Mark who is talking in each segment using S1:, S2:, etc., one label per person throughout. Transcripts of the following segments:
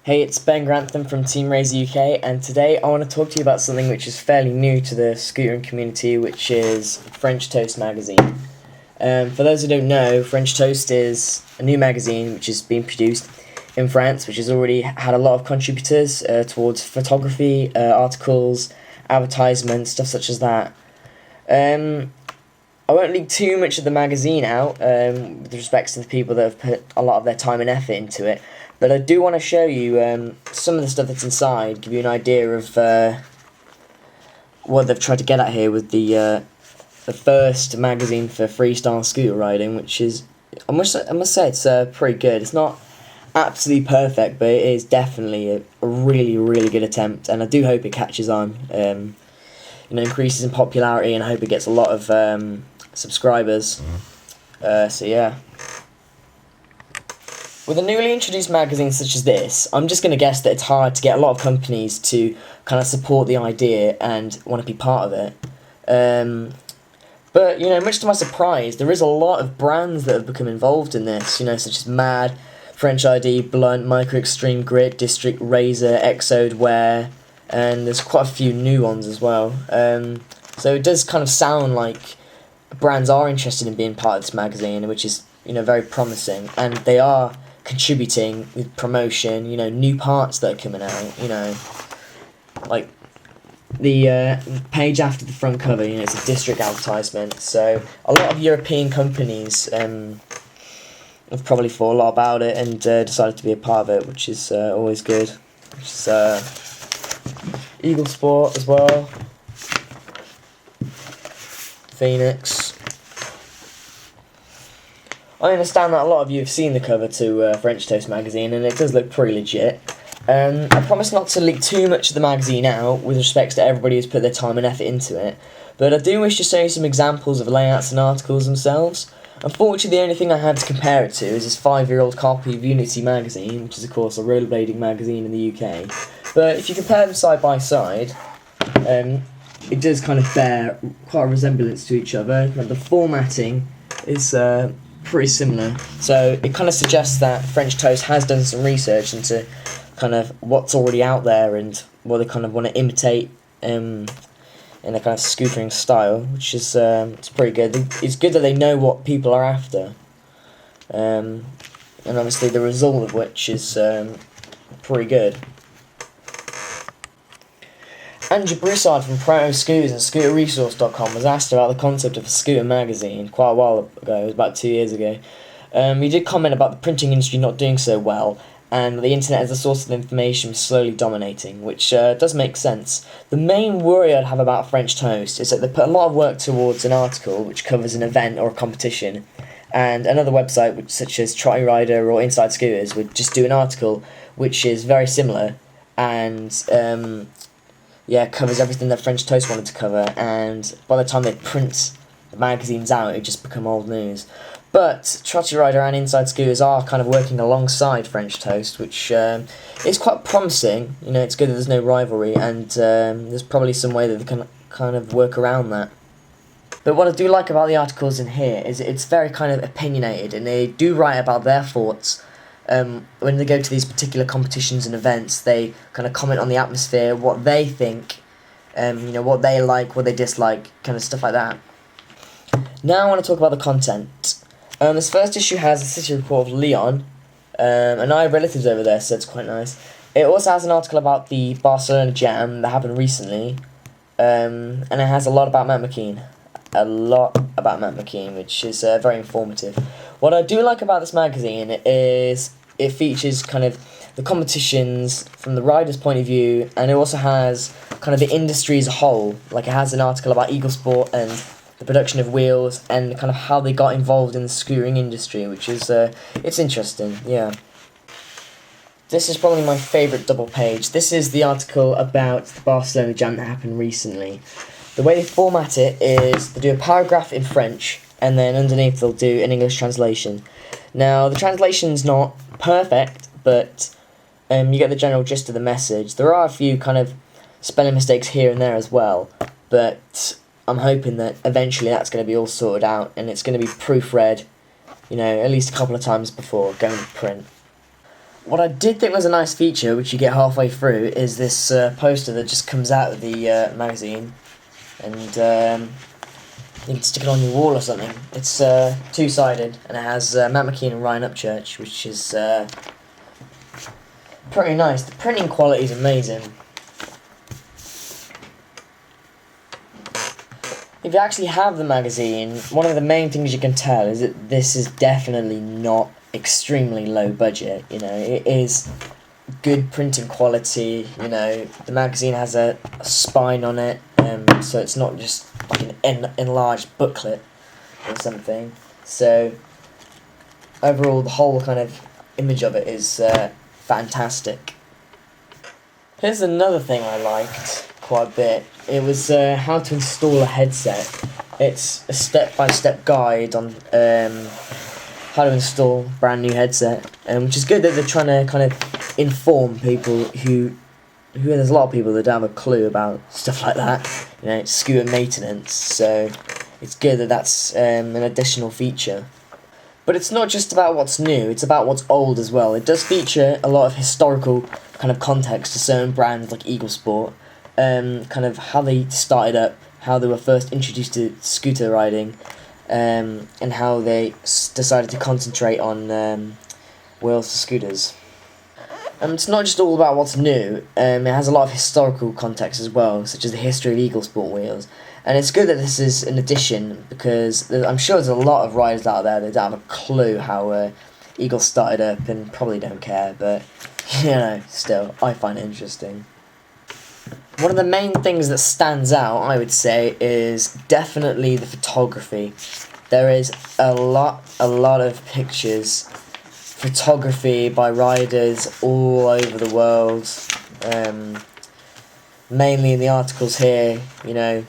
S1: Hey, it's Ben Grantham from Team Raise UK, and today I want to talk to you about something which is fairly new to the scootering community, which is French Toast magazine. For those who don't know, French Toast is a new magazine which has been produced in France, which has already had a lot of contributors towards photography, articles, advertisements, stuff such as that. I won't leak too much of the magazine out with respect to the people that have put a lot of their time and effort into it, but I do want to show you some of the stuff that's inside, give you an idea of what they've tried to get at here with the first magazine for freestyle scooter riding, which is, I must say it's pretty good. It's not absolutely perfect, but it is definitely a really, really good attempt, and I do hope it catches on, increases in popularity, and I hope it gets a lot of subscribers. So yeah. With a newly introduced magazine such as this, I'm just going to guess that it's hard to get a lot of companies to kind of support the idea and want to be part of it. But, much to my surprise, there is a lot of brands that have become involved in this, such as Mad, French ID, Blunt, Micro Extreme Grit, District, Razor, Exode Wear, and there's quite a few new ones as well. So it does kind of sound like brands are interested in being part of this magazine, which is, very promising, and they are contributing with promotion, new parts that are coming out, like the page after the front cover, it's a District advertisement, so a lot of European companies have probably thought a lot about it and decided to be a part of it, which is always good. Which is Eagle Sport as well, Phoenix. I understand that a lot of you have seen the cover to French Toast magazine, and it does look pretty legit. I promise not to leak too much of the magazine out with respect to everybody who's put their time and effort into it, but I do wish to show you some examples of layouts and articles themselves. Unfortunately, the only thing I have to compare it to is this 5-year-old copy of Unity magazine, which is of course a rollerblading magazine in the UK. But if you compare them side by side, it does kind of bear quite a resemblance to each other. The formatting is pretty similar, so it kind of suggests that French Toast has done some research into kind of what's already out there and what they kind of want to imitate in a kind of scootering style, which is it's pretty good. It's good that they know what people are after, and obviously the result of which is pretty good. Andrew Broussard from Proto Scooters and ScooterResource.com was asked about the concept of a scooter magazine quite a while ago. It was about 2 years ago. He did comment about the printing industry not doing so well, and the internet as a source of information was slowly dominating, which does make sense. The main worry I'd have about French Toast is that they put a lot of work towards an article which covers an event or a competition, and another website such as Trotty Rider or Inside Scooters would just do an article which is very similar and covers everything that French Toast wanted to cover, and by the time they print the magazines out, it just become old news. But Trotty Rider and Inside Scooters are kind of working alongside French Toast, which is quite promising. It's good that there's no rivalry, and there's probably some way that they can kind of work around that. But what I do like about the articles in here is it's very kind of opinionated, and they do write about their thoughts. When they go to these particular competitions and events, they kind of comment on the atmosphere, what they think, what they like, what they dislike, kind of stuff like that. Now I want to talk about the content. This first issue has a city report of Lyon, and I have relatives over there, so it's quite nice. It also has an article about the Barcelona Jam that happened recently, and it has a lot about Matt McKean. Which is very informative. What I do like about this magazine is it features kind of the competitions from the rider's point of view, and it also has kind of the industry as a whole. Like, it has an article about Eagle Sport and the production of wheels and kind of how they got involved in the scootering industry, which is it's interesting. Yeah. This is probably my favourite double page. This is the article about the Barcelona Jam that happened recently. The way they format it is they do a paragraph in French, and then underneath they'll do an English translation. Now, the translation's not perfect, but you get the general gist of the message. There are a few kind of spelling mistakes here and there as well, but I'm hoping that eventually that's going to be all sorted out, and it's going to be proofread, at least a couple of times before going to print. What I did think was a nice feature, which you get halfway through, is this poster that just comes out of the magazine, and you can stick it on your wall or something. It's two-sided, and it has Matt McKean and Ryan Upchurch, which is pretty nice. The printing quality is amazing. If you actually have the magazine, one of the main things you can tell is that this is definitely not extremely low budget. You know, it is good printing quality. You know, the magazine has a spine on it, so it's not just like an enlarged booklet or something. So overall, the whole kind of image of it is fantastic. Here's another thing I liked quite a bit. It was how to install a headset. It's a step-by-step guide on how to install a brand new headset, which is good that they're trying to kind of inform people who there's a lot of people that don't have a clue about stuff like that, you know, scooter maintenance, so it's good that that's an additional feature. But it's not just about what's new, it's about what's old as well. It does feature a lot of historical kind of context to certain brands like Eagle Sport, kind of how they started up, how they were first introduced to scooter riding, and how they decided to concentrate on wheels for scooters. It's not just all about what's new, it has a lot of historical context as well, such as the history of Eagle Sport wheels. And it's good that this is an addition, because I'm sure there's a lot of riders out there that don't have a clue how Eagle started up and probably don't care, but, you know, still, I find it interesting. One of the main things that stands out, I would say, is definitely the photography. There is a lot of pictures, photography by riders all over the world, mainly in the articles here, you know,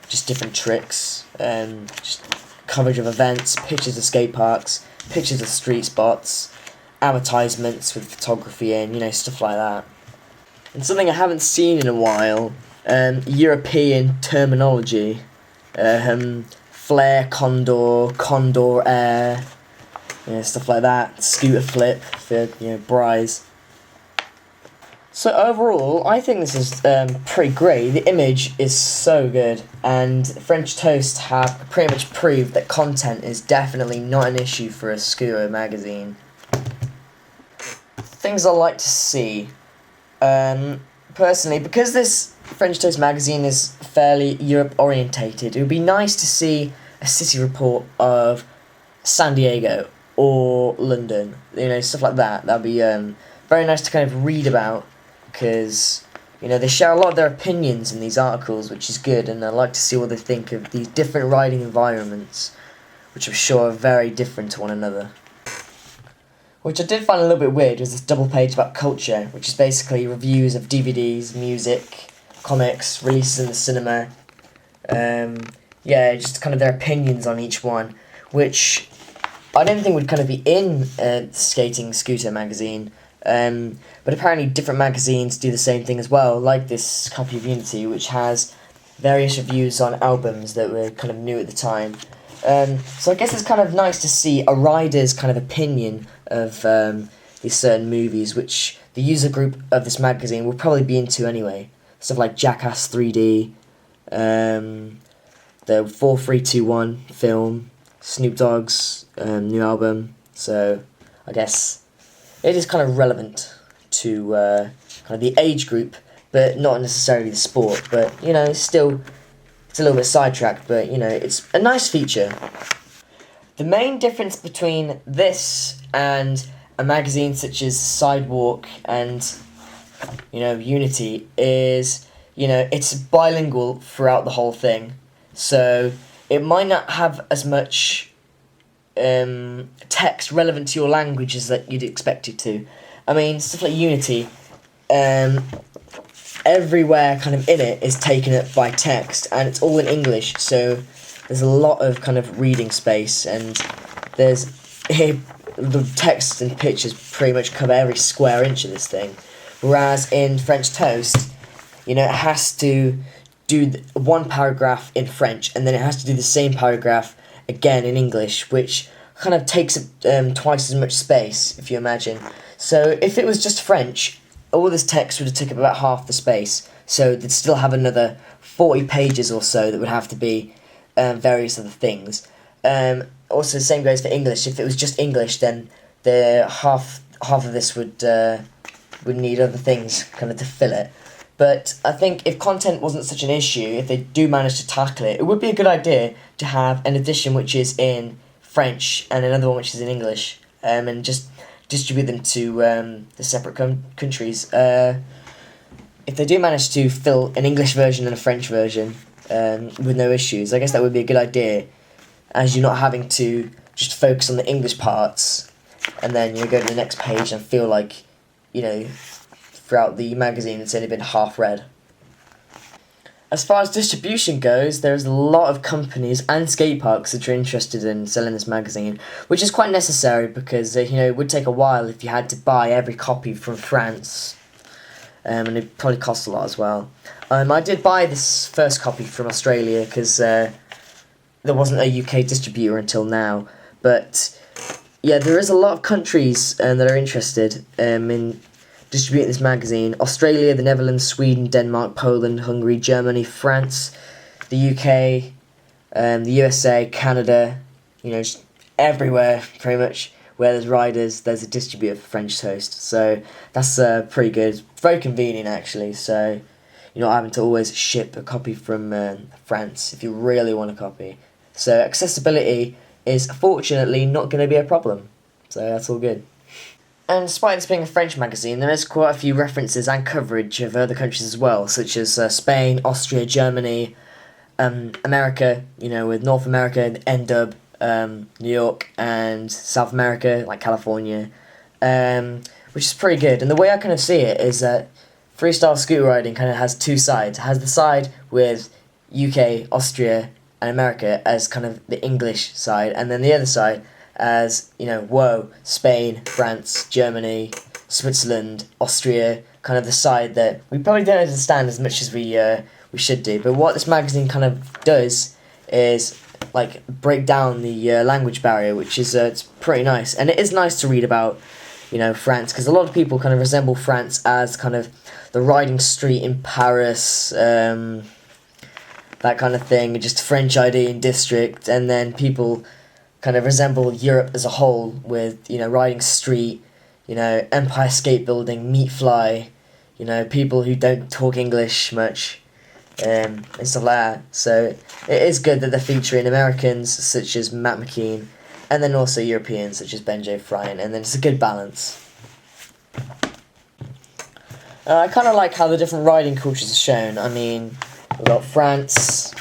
S1: just different tricks, just coverage of events, pictures of skate parks, pictures of street spots, advertisements with photography in, you know, stuff like that. And something I haven't seen in a while, European terminology, flare condor, condor air, you know, stuff like that, scooter flip for, you know, bris. So overall, I think this is pretty great. The image is so good, and French Toast have pretty much proved that content is definitely not an issue for a scooter magazine. Things I like to see. Personally, because this French Toast magazine is fairly Europe orientated, it would be nice to see a city report of San Diego or London, you know, stuff like that. That'd be very nice to kind of read about, because, you know, they share a lot of their opinions in these articles, which is good, and I like to see what they think of these different riding environments, which I'm sure are very different to one another. Which I did find a little bit weird was this double page about culture, which is basically reviews of DVDs, music, comics, releases in the cinema. Yeah, just kind of their opinions on each one, which I don't think would kind of be in a skating scooter magazine. But apparently different magazines do the same thing as well, like this copy of Unity, which has various reviews on albums that were kind of new at the time. So I guess it's kind of nice to see a rider's kind of opinion of these certain movies, which the user group of this magazine will probably be into anyway. Stuff like Jackass 3D, the 4321 film, Snoop Dogg's new album. So I guess it is kind of relevant to kind of the age group, but not necessarily the sport. But, you know, still, it's a little bit sidetracked, but, you know, it's a nice feature. The main difference between this and a magazine such as Sidewalk and, you know, Unity is, you know, it's bilingual throughout the whole thing. So it might not have as much text relevant to your language as that you'd expect it to. I mean, stuff like Unity, everywhere kind of in it is taken up by text, and it's all in English, so there's a lot of kind of reading space, and there's the text and pictures pretty much cover every square inch of this thing. Whereas in French Toast, you know, it has to do one paragraph in French, and then it has to do the same paragraph again in English, which kind of takes twice as much space, if you imagine. So if it was just French, all this text would have taken about half the space. So they'd still have another 40 pages or so that would have to be various other things. Also, the same goes for English. If it was just English, then the half of this would need other things kind of to fill it. But I think if content wasn't such an issue, if they do manage to tackle it, it would be a good idea to have an edition which is in French and another one which is in English, and just distribute them to the separate countries. If they do manage to fill an English version and a French version with no issues, I guess that would be a good idea, as you're not having to just focus on the English parts and then you go to the next page and feel like, throughout the magazine it's only been half read. As far as distribution goes, there's a lot of companies and skate parks that are interested in selling this magazine, which is quite necessary because it would take a while if you had to buy every copy from France, and it probably costs a lot as well. I did buy this first copy from Australia because there wasn't a UK distributor until now, but yeah, there is a lot of countries that are interested in distributing this magazine. Australia, the Netherlands, Sweden, Denmark, Poland, Hungary, Germany, France, the UK, the USA, Canada, just everywhere pretty much where there's riders, there's a distributor for French Toast. So that's pretty good. Very convenient actually, so you're not having to always ship a copy from France if you really want a copy. So accessibility is fortunately not going to be a problem. So that's all good. And despite this being a French magazine, there is quite a few references and coverage of other countries as well, such as Spain, Austria, Germany, America, with North America, NDub, New York, and South America, like California, which is pretty good. And the way I kind of see it is that freestyle scooter riding kind of has two sides. It has the side with UK, Austria, and America as kind of the English side, and then the other side as, Spain, France, Germany, Switzerland, Austria, kind of the side that we probably don't understand as much as we should do. But what this magazine kind of does is break down the language barrier, which is it's pretty nice. And it is nice to read about, France, because a lot of people kind of resemble France as kind of the riding street in Paris, that kind of thing, just French ID in district, and then people kind of resemble Europe as a whole with, riding street, Empire Skate Building, Meat Fly, people who don't talk English much, and stuff like that. So it is good that they're featuring Americans such as Matt McKean, and then also Europeans such as Ben J. Fryan, and then it's a good balance. I kind of like how the different riding cultures are shown. I mean, we've got France,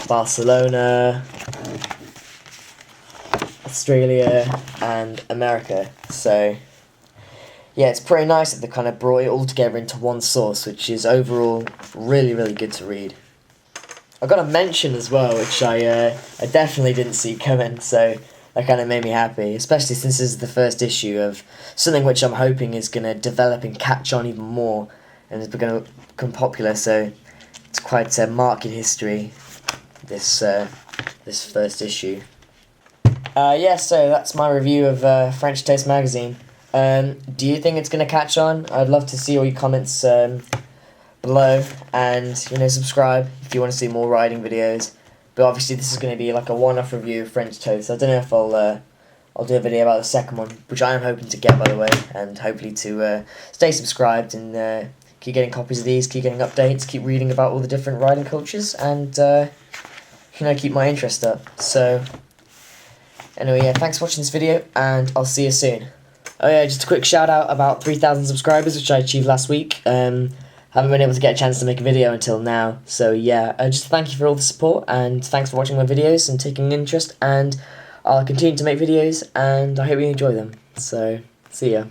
S1: Barcelona, Australia, and America. So yeah, it's pretty nice that they kind of brought it all together into one source, which is overall really, really good to read. I got a mention as well, which I definitely didn't see coming, so that kind of made me happy, especially since this is the first issue of something which I'm hoping is going to develop and catch on even more, and it's going to become popular, so it's quite a mark in history, this first issue. So that's my review of French Toast magazine. Do you think it's going to catch on? I'd love to see all your comments below, and subscribe if you want to see more riding videos. But obviously this is going to be like a one-off review of French Toast. I don't know if I'll do a video about the second one, which I am hoping to get, by the way, and hopefully to stay subscribed and keep getting copies of these, keep getting updates, keep reading about all the different riding cultures, and keep my interest up. So anyway, yeah, thanks for watching this video, and I'll see you soon. Oh yeah, just a quick shout out about 3,000 subscribers, which I achieved last week. Haven't been able to get a chance to make a video until now, so yeah, just thank you for all the support, and thanks for watching my videos and taking an interest, and I'll continue to make videos, and I hope you enjoy them. So, see ya.